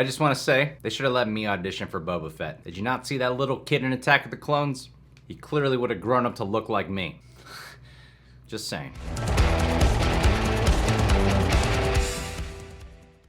I just want to say, they should have let me audition for Boba Fett. Did you not see that little kid in Attack of the Clones? He clearly would have grown up to look like me. Just saying.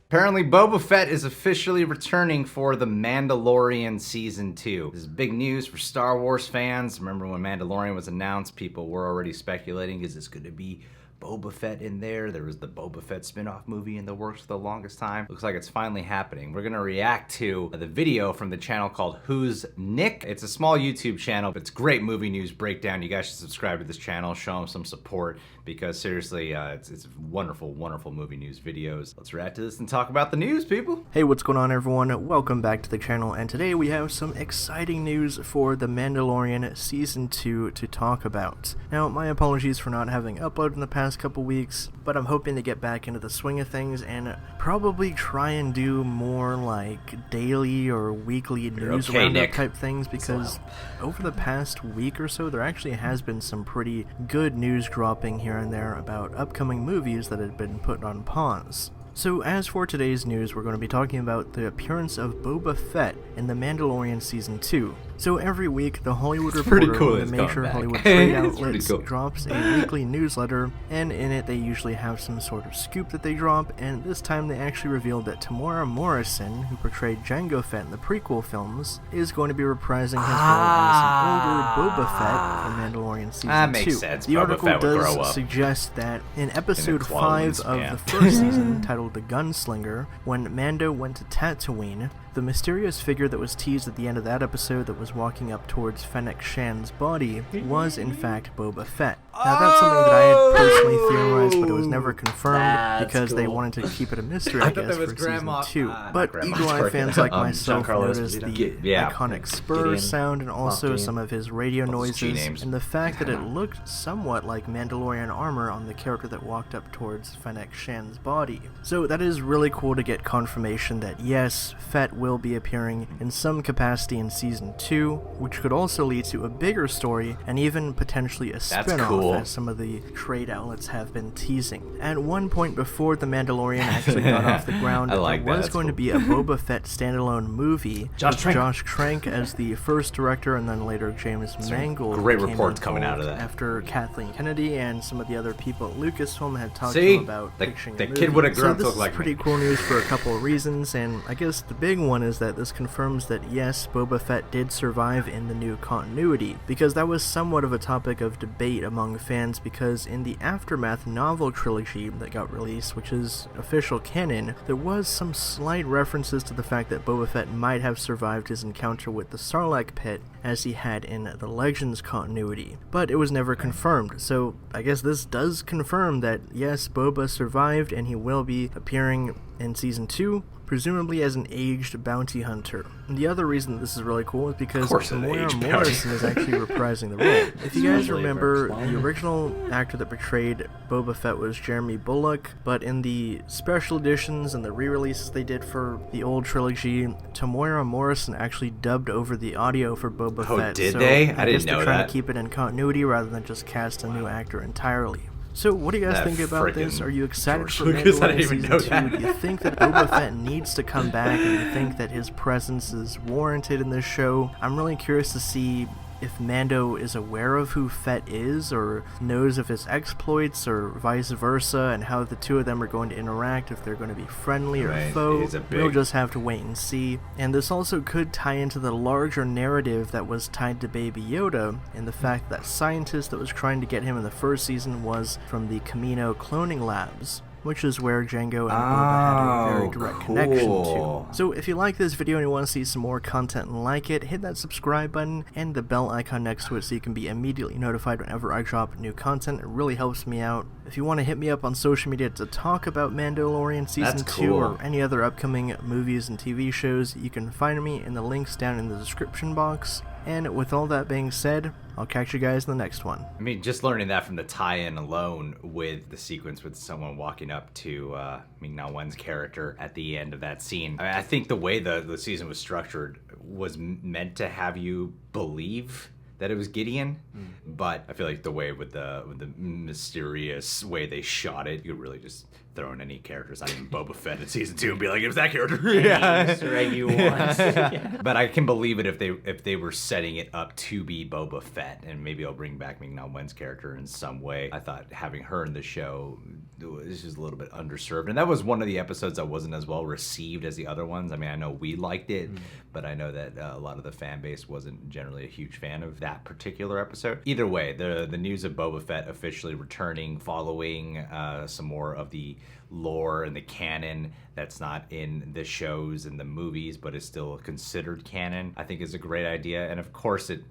Apparently, Boba Fett is officially returning for The Mandalorian Season 2. This is big news for Star Wars fans. Remember when Mandalorian was announced, people were already speculating, is this going to be Boba Fett in there? There was the Boba Fett spin-off movie in the works for the longest time. Looks like it's finally happening. We're gonna react to the video from the channel called Who's Nick? It's a small YouTube channel, but it's great movie news breakdown. You guys should subscribe to this channel, show them some support, because seriously, it's wonderful, wonderful movie news videos. Let's react to this and talk about the news, people. Hey, what's going on, everyone? Welcome back to the channel, and today we have some exciting news for The Mandalorian Season 2 to talk about. Now, my apologies for not having uploaded in the past couple weeks, but I'm hoping to get back into the swing of things and probably try and do more like daily or weekly news roundup type things, because over the past week or so there actually has been some pretty good news dropping here and there about upcoming movies that had been put on pause. So as for today's news, we're going to be talking about the appearance of Boba Fett in The Mandalorian Season 2. So every week, The Hollywood Reporter, one of the major Hollywood trade outlets, drops a weekly newsletter, and in it they usually have some sort of scoop that they drop, and this time they actually revealed that Temuera Morrison, who portrayed Jango Fett in the prequel films, is going to be reprising his role as an older Boba Fett from Mandalorian Season 2. That makes sense. The article does suggest that in episode 5 of the first season, titled The Gunslinger, when Mando went to Tatooine, the mysterious figure that was teased at the end of that episode that was walking up towards Fennec Shan's body was in fact Boba Fett. Now that's something that I had personally theorized, but it was never confirmed because they wanted to keep it a mystery, I guess, for Season 2. But Eagle Eye fans like myself noticed the iconic spur sound and also some of his radio noises, and the fact that it looked somewhat like Mandalorian armor on the character that walked up towards Fennec Shan's body. So that is really cool to get confirmation that yes, Fett will be appearing in some capacity in Season 2, which could also lead to a bigger story and even potentially a spin-off, as some of the trade outlets have been teasing. At one point before The Mandalorian actually got off the ground, there was going to be a Boba Fett standalone movie with Josh Trank as the first director, and then later James Mangold. Great reports coming out of that. After Kathleen Kennedy and some of the other people at Lucasfilm had talked to him about pitching the kid would have grown up to look like me. So this is pretty cool news for a couple of reasons, and I guess the big one is that this confirms that yes, Boba Fett did survive in the new continuity, because that was somewhat of a topic of debate among fans, because in the Aftermath novel trilogy that got released, which is official canon, there was some slight references to the fact that Boba Fett might have survived his encounter with the Sarlacc pit as he had in the Legends continuity, but it was never confirmed. So I guess this does confirm that yes, Boba survived and he will be appearing in Season 2, presumably as an aged bounty hunter. And the other reason this is really cool is because Temuera Morrison is actually reprising the role. If you guys remember, the original actor that portrayed Boba Fett was Jeremy Bulloch, but in the special editions and the re-releases they did for the old trilogy, Temuera Morrison actually dubbed over the audio for Boba Fett. Oh, did they? I didn't know that. They're trying to keep it in continuity rather than just cast a new actor entirely. So what do you guys think about this? Are you excited for Mandalorian Season 2? Do you think that Boba Fett needs to come back, and do you think that his presence is warranted in this show? I'm really curious to see if Mando is aware of who Fett is, or knows of his exploits, or vice versa, and how the two of them are going to interact, if they're going to be friendly or foe. We'll just have to wait and see. And this also could tie into the larger narrative that was tied to Baby Yoda, and the fact that scientist that was trying to get him in the first season was from the Kamino cloning labs, which is where Jango and Boba had a very direct connection to. So if you like this video and you want to see some more content like it, hit that subscribe button and the bell icon next to it so you can be immediately notified whenever I drop new content. It really helps me out. If you want to hit me up on social media to talk about Mandalorian Season 2 or any other upcoming movies and TV shows, you can find me in the links down in the description box. And with all that being said, I'll catch you guys in the next one. I mean, just learning that from the tie-in alone with the sequence with someone walking up to Ming-Na Wen's character at the end of that scene. I think the way the season was structured was meant to have you believe that it was Gideon, but I feel like the way with the mysterious way they shot it, you could really just throwing any characters, not even Boba Fett in season 2, and be like, it was that character. Easter egg you want. Yeah. But I can believe it if they were setting it up to be Boba Fett, and maybe I'll bring back Ming-Na Wen's character in some way. I thought having her in the show was just a little bit underserved, and that was one of the episodes that wasn't as well received as the other ones. I mean, I know we liked it, but I know that a lot of the fan base wasn't generally a huge fan of that particular episode. Either way, the news of Boba Fett officially returning, following some more of the lore and the canon that's not in the shows and the movies but is still considered canon, I think is a great idea. And of course it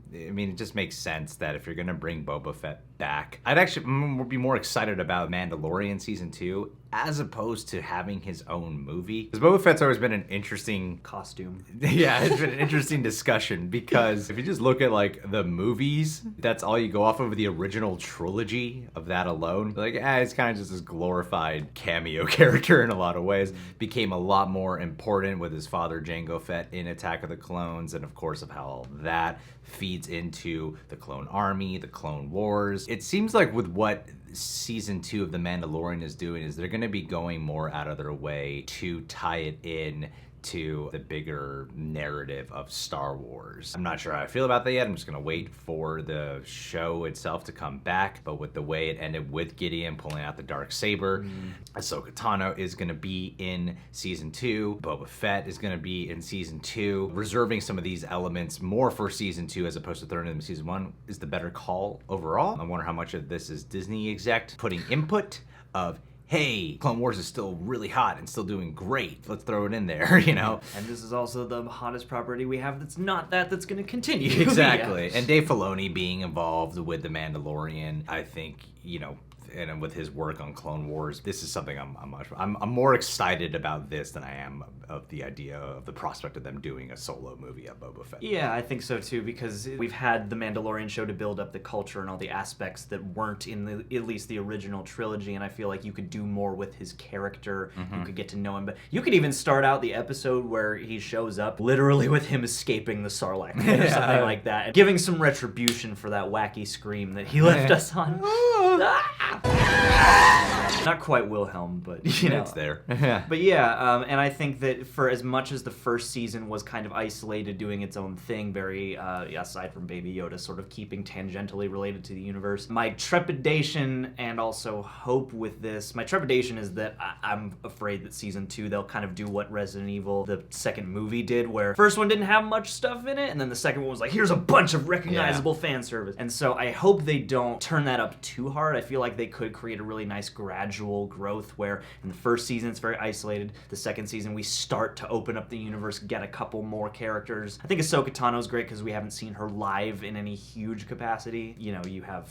just makes sense that if you're gonna bring Boba Fett back, I'd actually be more excited about Mandalorian season 2 as opposed to having his own movie, because Boba Fett's always been an interesting costume. Yeah, it's been an interesting discussion, because if you just look at like the movies, that's all you go off of, the original trilogy of that alone. Like, it's kind of just this glorified cameo character in a lot of ways. Became a lot more important with his father Jango Fett in Attack of the Clones, and of course of how all that feeds into the Clone Army, the Clone Wars. It seems like with what season 2 of The Mandalorian is doing is they're going to be going more out of their way to tie it in to the bigger narrative of Star Wars. I'm not sure how I feel about that yet. I'm just gonna wait for the show itself to come back. But with the way it ended with Gideon pulling out the Darksaber, Ahsoka Tano is gonna be in season 2. Boba Fett is gonna be in season 2. Reserving some of these elements more for season 2 as opposed to throwing them in season 1 is the better call overall. I wonder how much of this is Disney exec putting input of, hey, Clone Wars is still really hot and still doing great. Let's throw it in there, you know? And this is also the hottest property we have that's not that's going to continue. Exactly. Yeah. And Dave Filoni being involved with The Mandalorian, I think, you know, and with his work on Clone Wars, this is something I'm more excited about this than I am of the idea of the prospect of them doing a solo movie of Boba Fett. Yeah, I think so too, because we've had the Mandalorian show to build up the culture and all the aspects that weren't in at least the original trilogy, and I feel like you could do more with his character. You could get to know him, but you could even start out the episode where he shows up literally with him escaping the Sarlacc or something like that, and giving some retribution for that wacky scream that he left us on. Not quite Wilhelm, but you know. It's there. But yeah, and I think that for as much as the first season was kind of isolated, doing its own thing, very, aside from Baby Yoda, sort of keeping tangentially related to the universe, my trepidation and also hope with this, my trepidation is that I'm afraid that season 2, they'll kind of do what Resident Evil, the second movie, did, where first one didn't have much stuff in it, and then the second one was like, here's a bunch of recognizable fan service. And so I hope they don't turn that up too hard. I feel like they could create a really nice gradual growth where in the first season it's very isolated. The second season we start to open up the universe, get a couple more characters. I think Ahsoka Tano's great because we haven't seen her live in any huge capacity. You know, you have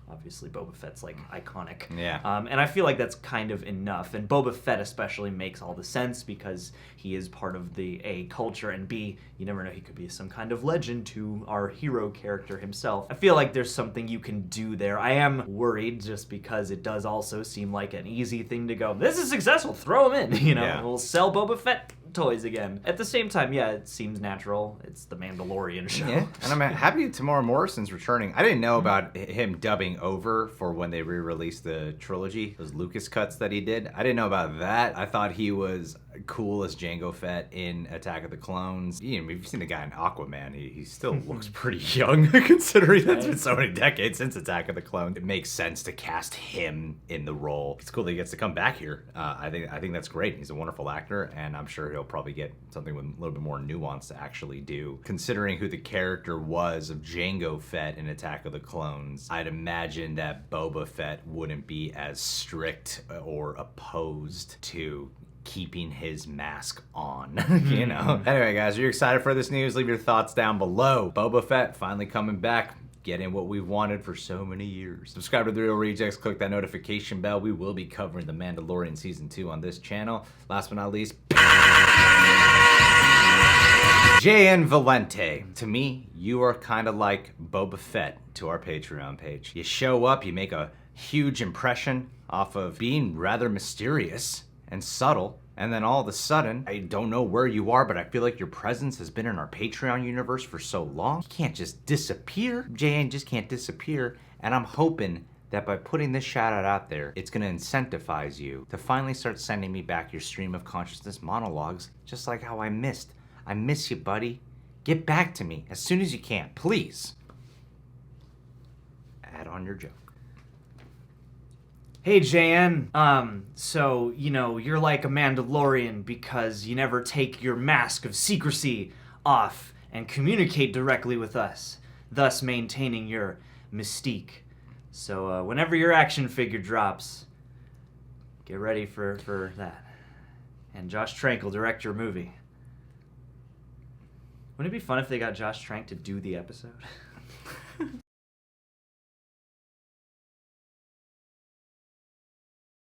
obviously Boba Fett's like iconic. Yeah. And I feel like that's kind of enough. And Boba Fett especially makes all the sense because he is part of the A culture, and B, you never know, he could be some kind of legend to our hero character himself. I feel like there's something you can do there. I am worried just because it does also seem like an easy thing to go, this is successful, throw him in, you know, we'll sell Boba Fett toys again. At the same time, yeah, it seems natural. It's the Mandalorian show. Yeah, and I'm happy Temuera Morrison's returning. I didn't know about him dubbing over for when they re-released the trilogy, those Lucas cuts that he did. I didn't know about that. I thought he was cool as Jango Fett in Attack of the Clones. You know, you've seen the guy in Aquaman. He still looks pretty young considering that's been so many decades since Attack of the Clones. It makes sense to cast him in the role. It's cool that he gets to come back here. I think that's great. He's a wonderful actor, and I'm sure he'll probably get something with a little bit more nuance to actually do. Considering who the character was of Jango Fett in Attack of the Clones, I'd imagine that Boba Fett wouldn't be as strict or opposed to keeping his mask on, you know? Anyway, guys, are you excited for this news? Leave your thoughts down below. Boba Fett finally coming back, getting what we've wanted for so many years. Subscribe to The Real Rejects, click that notification bell. We will be covering The Mandalorian Season 2 on this channel. Last but not least, J.N. Valente. To me, you are kind of like Boba Fett to our Patreon page. You show up, you make a huge impression off of being rather mysterious and subtle, and then all of a sudden, I don't know where you are, but I feel like your presence has been in our Patreon universe for so long. You can't just disappear. JN just can't disappear, and I'm hoping that by putting this shout out there, it's going to incentivize you to finally start sending me back your stream of consciousness monologues, just like how I missed. I miss you, buddy. Get back to me as soon as you can, please. Add on your joke. Hey, JN. So, you're like a Mandalorian because you never take your mask of secrecy off and communicate directly with us, thus maintaining your mystique. So, whenever your action figure drops, get ready for that. And Josh Trank will direct your movie. Wouldn't it be fun if they got Josh Trank to do the episode?